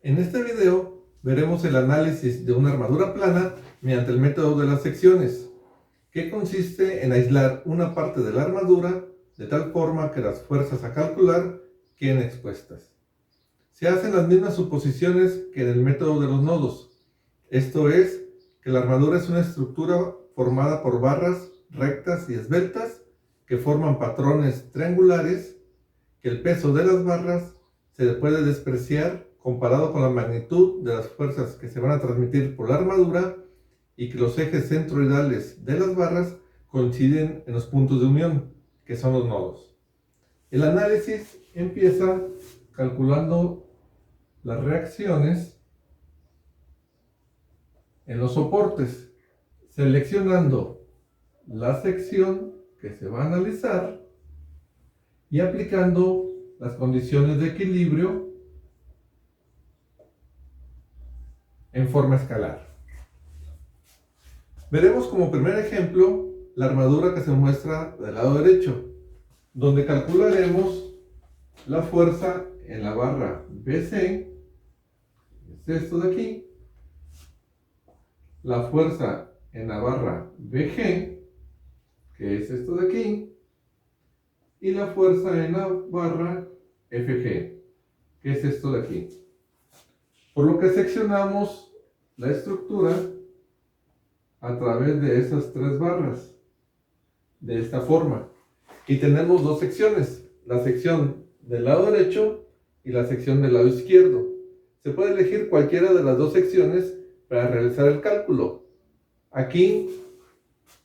En este video veremos el análisis de una armadura plana mediante el método de las secciones, que consiste en aislar una parte de la armadura de tal forma que las fuerzas a calcular queden expuestas. Se hacen las mismas suposiciones que en el método de los nodos, esto es, que la armadura es una estructura formada por barras rectas y esbeltas que forman patrones triangulares, que el peso de las barras se puede despreciar comparado con la magnitud de las fuerzas que se van a transmitir por la armadura y que los ejes centroidales de las barras coinciden en los puntos de unión, que son los nodos. El análisis empieza calculando las reacciones en los soportes, seleccionando la sección que se va a analizar y aplicando las condiciones de equilibrio en forma escalar. Veremos como primer ejemplo la armadura que se muestra del lado derecho, donde calcularemos la fuerza en la barra BC, es esto de aquí, la fuerza en la barra BG, que es esto de aquí, y la fuerza en la barra FG, que es esto de aquí. Por lo que seccionamos la estructura a través de esas tres barras, de esta forma. Y tenemos dos secciones, la sección del lado derecho y la sección del lado izquierdo. Se puede elegir cualquiera de las dos secciones para realizar el cálculo. Aquí,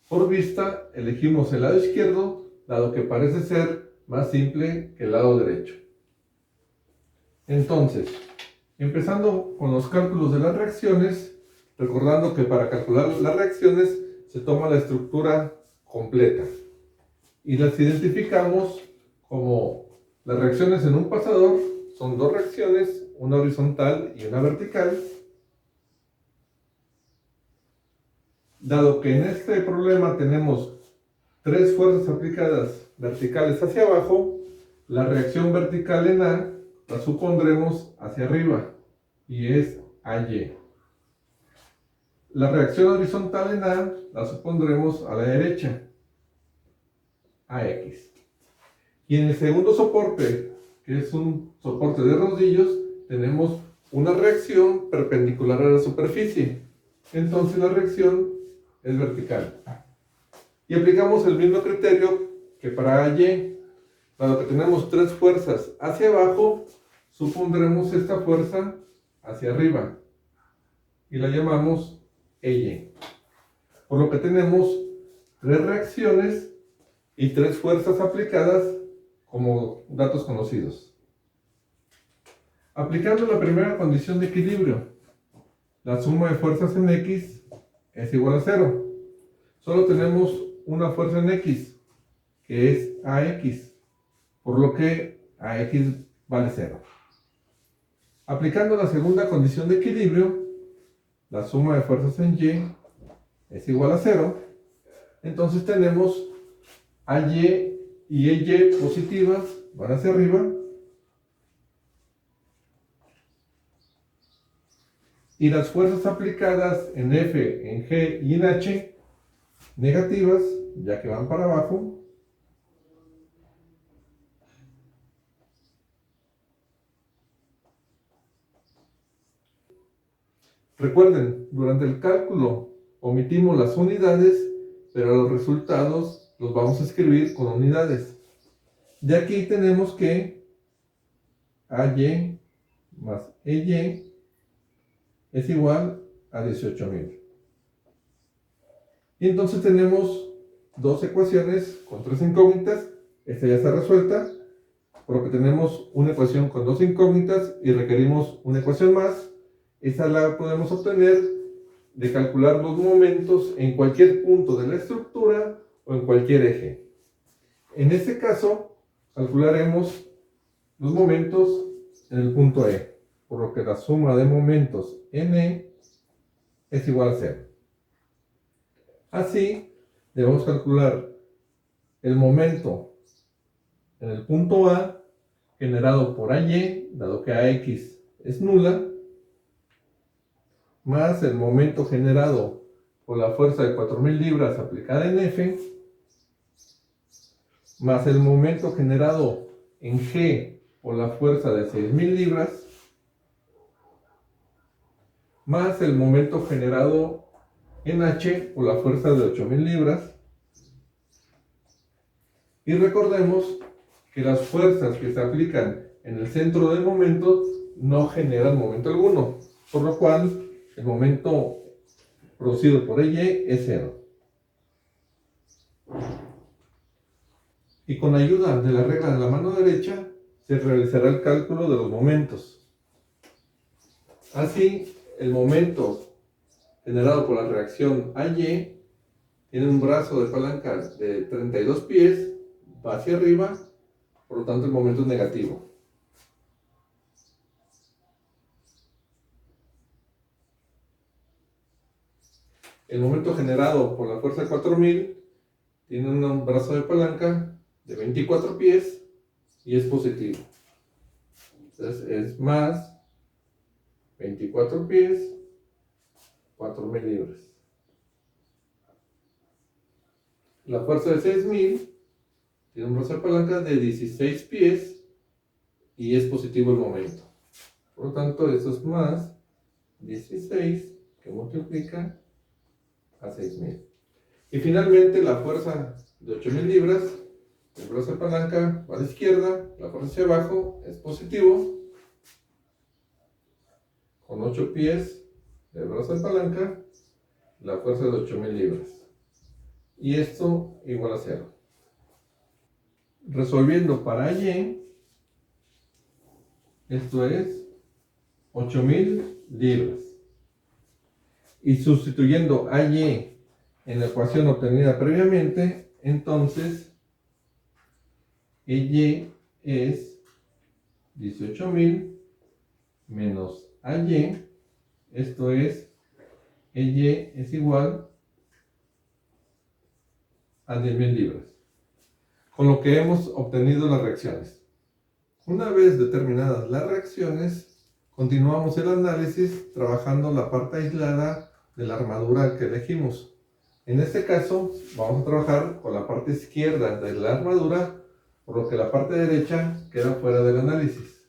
por vista, elegimos el lado izquierdo, dado que parece ser más simple que el lado derecho. Entonces, empezando con los cálculos de las reacciones, recordando que para calcular las reacciones se toma la estructura completa y las identificamos como las reacciones en un pasador. Son dos reacciones, una horizontal y una vertical. Dado que en este problema tenemos tres fuerzas aplicadas verticales hacia abajo, la reacción vertical en A la supondremos hacia arriba y es AY. La reacción horizontal en A la supondremos a la derecha, AX. Y en el segundo soporte, que es un soporte de rodillos, tenemos una reacción perpendicular a la superficie. Entonces la reacción es vertical. Y aplicamos el mismo criterio que para AY. Dado que tenemos tres fuerzas hacia abajo, supondremos esta fuerza hacia arriba y la llamamos EY. Por lo que tenemos tres reacciones y tres fuerzas aplicadas como datos conocidos. Aplicando la primera condición de equilibrio, la suma de fuerzas en X es igual a 0. Solo tenemos una fuerza en X, que es AX, por lo que AX vale 0. Aplicando la segunda condición de equilibrio, la suma de fuerzas en Y es igual a 0. Entonces tenemos AY y EY positivas, van hacia arriba, y las fuerzas aplicadas en F, en G y en H negativas, ya que van para abajo. Recuerden, durante el cálculo omitimos las unidades, pero los resultados los vamos a escribir con unidades. De aquí tenemos que AY más EY es igual a 18.000. Y entonces tenemos dos ecuaciones con tres incógnitas. Esta ya está resuelta, por lo que tenemos una ecuación con dos incógnitas y requerimos una ecuación más. Esa la podemos obtener de calcular los momentos en cualquier punto de la estructura o en cualquier eje. En este caso, calcularemos los momentos en el punto E, por lo que la suma de momentos en E es igual a 0. Así, debemos calcular el momento en el punto A generado por AY, dado que AX es nula, más el momento generado por la fuerza de 4000 libras aplicada en F, más el momento generado en G por la fuerza de 6000 libras, más el momento generado en H por la fuerza de 8000 libras. Y recordemos que las fuerzas que se aplican en el centro del momento no generan momento alguno, por lo cual el momento producido por Y es cero. Y con ayuda de la regla de la mano derecha se realizará el cálculo de los momentos. Así, el momento generado por la reacción AY tiene un brazo de palanca de 32 pies, va hacia arriba, por lo tanto el momento es negativo. El momento generado por la fuerza 4000 tiene un brazo de palanca de 24 pies y es positivo. Entonces es más 24 pies, 4000 libras. La fuerza de 6000 tiene un brazo de palanca de 16 pies y es positivo el momento. Por lo tanto, eso es más 16 que multiplica a 6000. Y finalmente la fuerza de 8000 libras, el brazo de palanca va a la izquierda, la fuerza hacia abajo es positivo, con 8 pies del brazo de palanca, la fuerza de 8000 libras. Y esto igual a 0. Resolviendo para Y, esto es 8000 libras. Y sustituyendo a Y en la ecuación obtenida previamente, entonces Y es 18000 menos AY, esto es Y es igual a 10.000 libras, con lo que hemos obtenido las reacciones. Una vez determinadas las reacciones, continuamos el análisis trabajando la parte aislada de la armadura que elegimos. En este caso, vamos a trabajar con la parte izquierda de la armadura, por lo que la parte derecha queda fuera del análisis.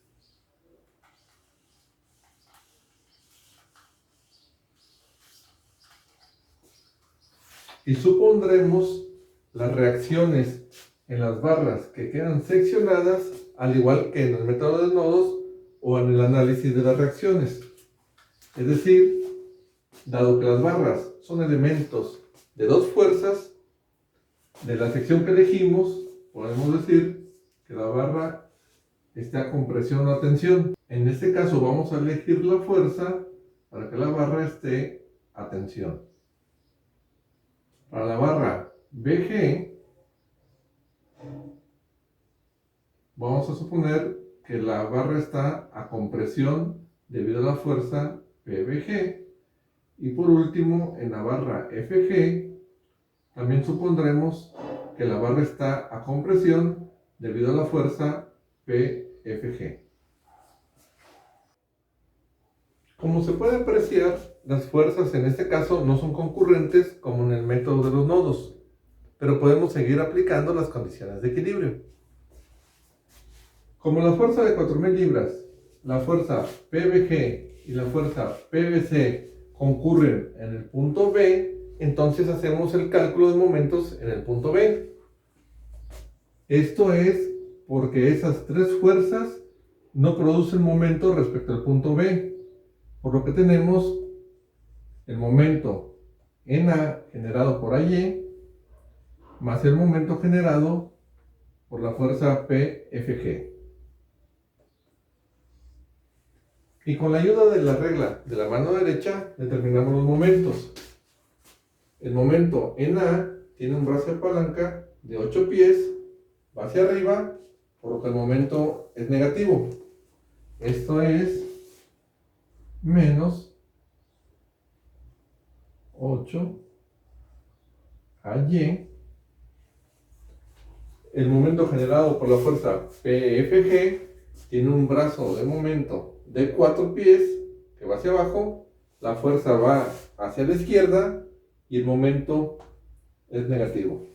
Y supondremos las reacciones en las barras que quedan seccionadas, al igual que en el método de nodos o en el análisis de las reacciones. Es decir, dado que las barras son elementos de dos fuerzas, de la sección que elegimos, podemos decir que la barra está con presión o tensión. En este caso vamos a elegir la fuerza para que la barra esté a tensión. Para la barra BG, vamos a suponer que la barra está a compresión debido a la fuerza PBG. Y por último, en la barra FG, también supondremos que la barra está a compresión debido a la fuerza PFG. Como se puede apreciar, las fuerzas en este caso no son concurrentes como en el método de los nodos, pero podemos seguir aplicando las condiciones de equilibrio. Como la fuerza de 4000 libras, la fuerza PBG y la fuerza PBC concurren en el punto B, entonces hacemos el cálculo de momentos en el punto B. Esto es porque esas tres fuerzas no producen momento respecto al punto B, por lo que tenemos el momento en A generado por AY más el momento generado por la fuerza PFG. Y con la ayuda de la regla de la mano derecha determinamos los momentos. El momento en A tiene un brazo de palanca de 8 pies, va hacia arriba, por lo que el momento es negativo. Esto es menos 8 AY. El momento generado por la fuerza PFG tiene un brazo de momento de 4 pies que va hacia abajo, la fuerza va hacia la izquierda y el momento es negativo.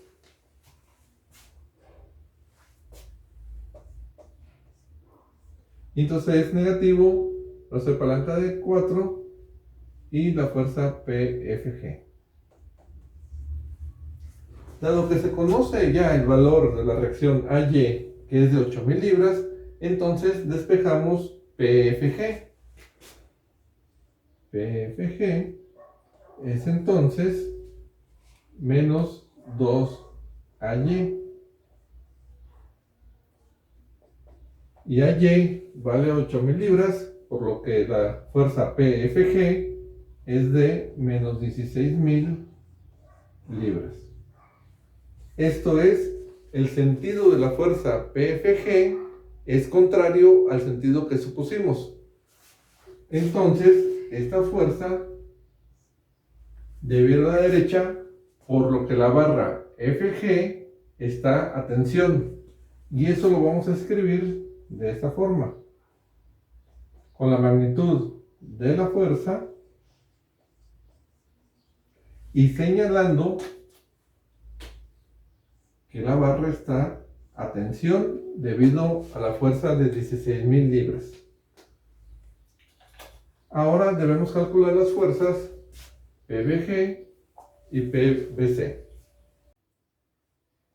Entonces es negativo, va a ser palanca de 4 y la fuerza PFG. Dado que se conoce ya el valor de la reacción AY, que es de 8000 libras, entonces despejamos PFG. PFG es entonces menos 2AY. Y AY vale 8000 libras, por lo que la fuerza PFG es de menos 16000 libras. Esto es, el sentido de la fuerza PFG es contrario al sentido que supusimos. Entonces, esta fuerza debe ir a la derecha, por lo que la barra FG está a tensión. Y eso lo vamos a escribir de esta forma. Con la magnitud de la fuerza y señalando que la barra está a tensión debido a la fuerza de 16000 libras. Ahora debemos calcular las fuerzas PBG y PBC.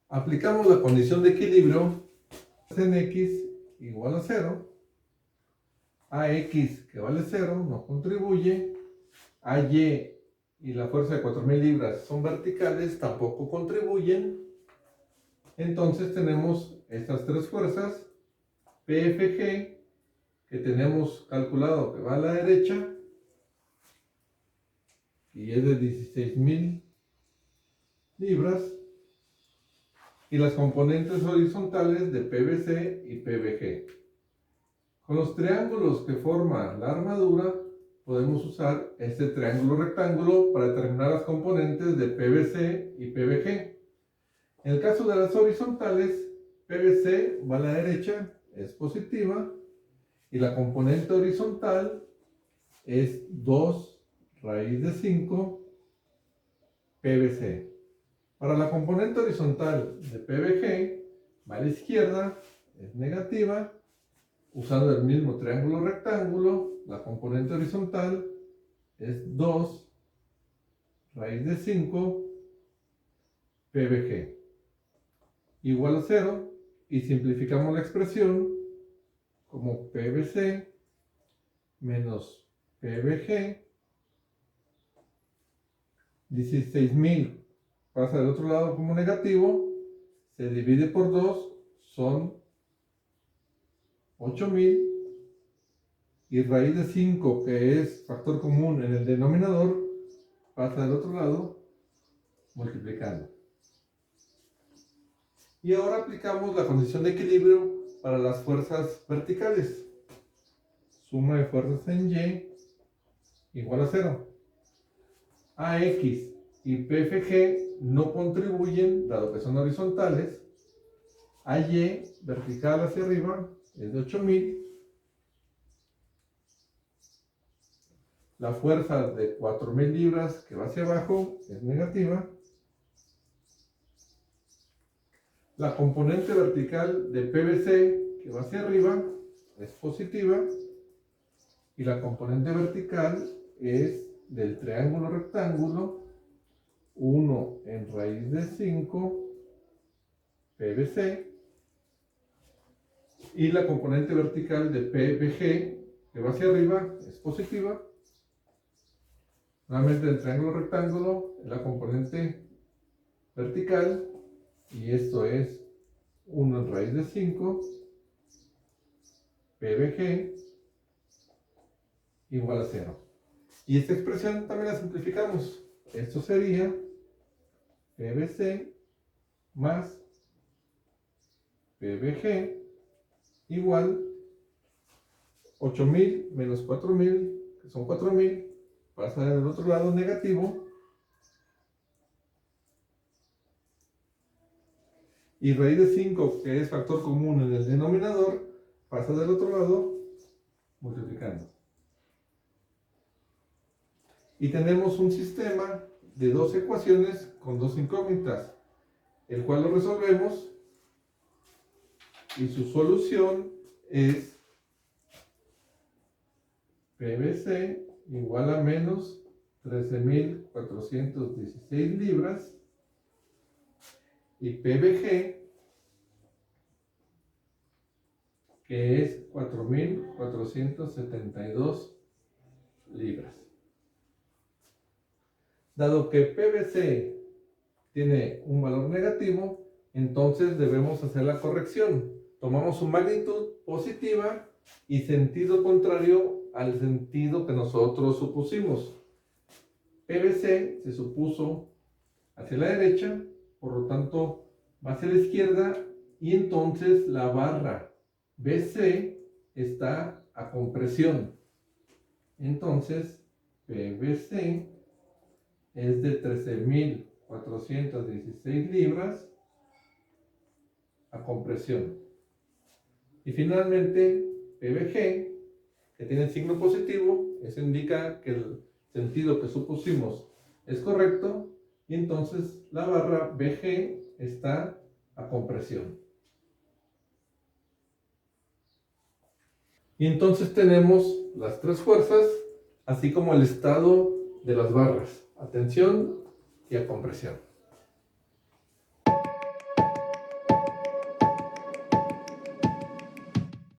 Aplicamos la condición de equilibrio en X igual a 0. AX, que vale 0, no contribuye. AY y la fuerza de 4000 libras son verticales, tampoco contribuyen. Entonces tenemos estas tres fuerzas. PFG, que tenemos calculado que va a la derecha y es de 16000 libras, y las componentes horizontales de PBC y PBG. Con los triángulos que forma la armadura podemos usar este triángulo rectángulo para determinar las componentes de PBC y PBG. En el caso de las horizontales, PBC va a la derecha, es positiva, y la componente horizontal es 2 raíz de 5 PBC. Para la componente horizontal de PBG, va a la izquierda, es negativa. Usando el mismo triángulo rectángulo, la componente horizontal es 2 raíz de 5 PBG. Igual a 0, y simplificamos la expresión como PBC menos PBG. 16000 pasa del otro lado como negativo, se divide por 2, son 8000, y raíz de 5, que es factor común en el denominador, pasa del otro lado multiplicando. Y ahora aplicamos la condición de equilibrio para las fuerzas verticales. Suma de fuerzas en Y igual a 0. AX y PFG no contribuyen, dado que son horizontales. AY, vertical hacia arriba, es de 8000. La fuerza de 4000 libras que va hacia abajo es negativa. La componente vertical de PBC que va hacia arriba es positiva. Y la componente vertical es del triángulo rectángulo 1 en raíz de 5 PBC. Y la componente vertical de PBG que va hacia arriba es positiva. Nuevamente el triángulo rectángulo es la componente vertical, y esto es 1 en raíz de 5 PBG igual a 0. Y esta expresión también la simplificamos. Esto sería PBC más PBG igual 8000 menos 4000, que son 4000, pasa del otro lado negativo, y raíz de 5, que es factor común en el denominador, pasa del otro lado multiplicando. Y tenemos un sistema de dos ecuaciones con dos incógnitas, el cual lo resolvemos y su solución es PVC igual a menos 13.416 libras y PVG, que es 4.472 libras. Dado que PVC tiene un valor negativo, entonces debemos hacer la corrección. Tomamos su magnitud positiva y sentido contrario al sentido que nosotros supusimos. PVC se supuso hacia la derecha, por lo tanto va hacia la izquierda, y entonces la barra BC está a compresión. Entonces PVC es de 13.416 libras a compresión. Y finalmente PVG, que tiene signo positivo, eso indica que el sentido que supusimos es correcto, y entonces la barra BG está a compresión. Y entonces tenemos las tres fuerzas, así como el estado de las barras, a tensión y a compresión.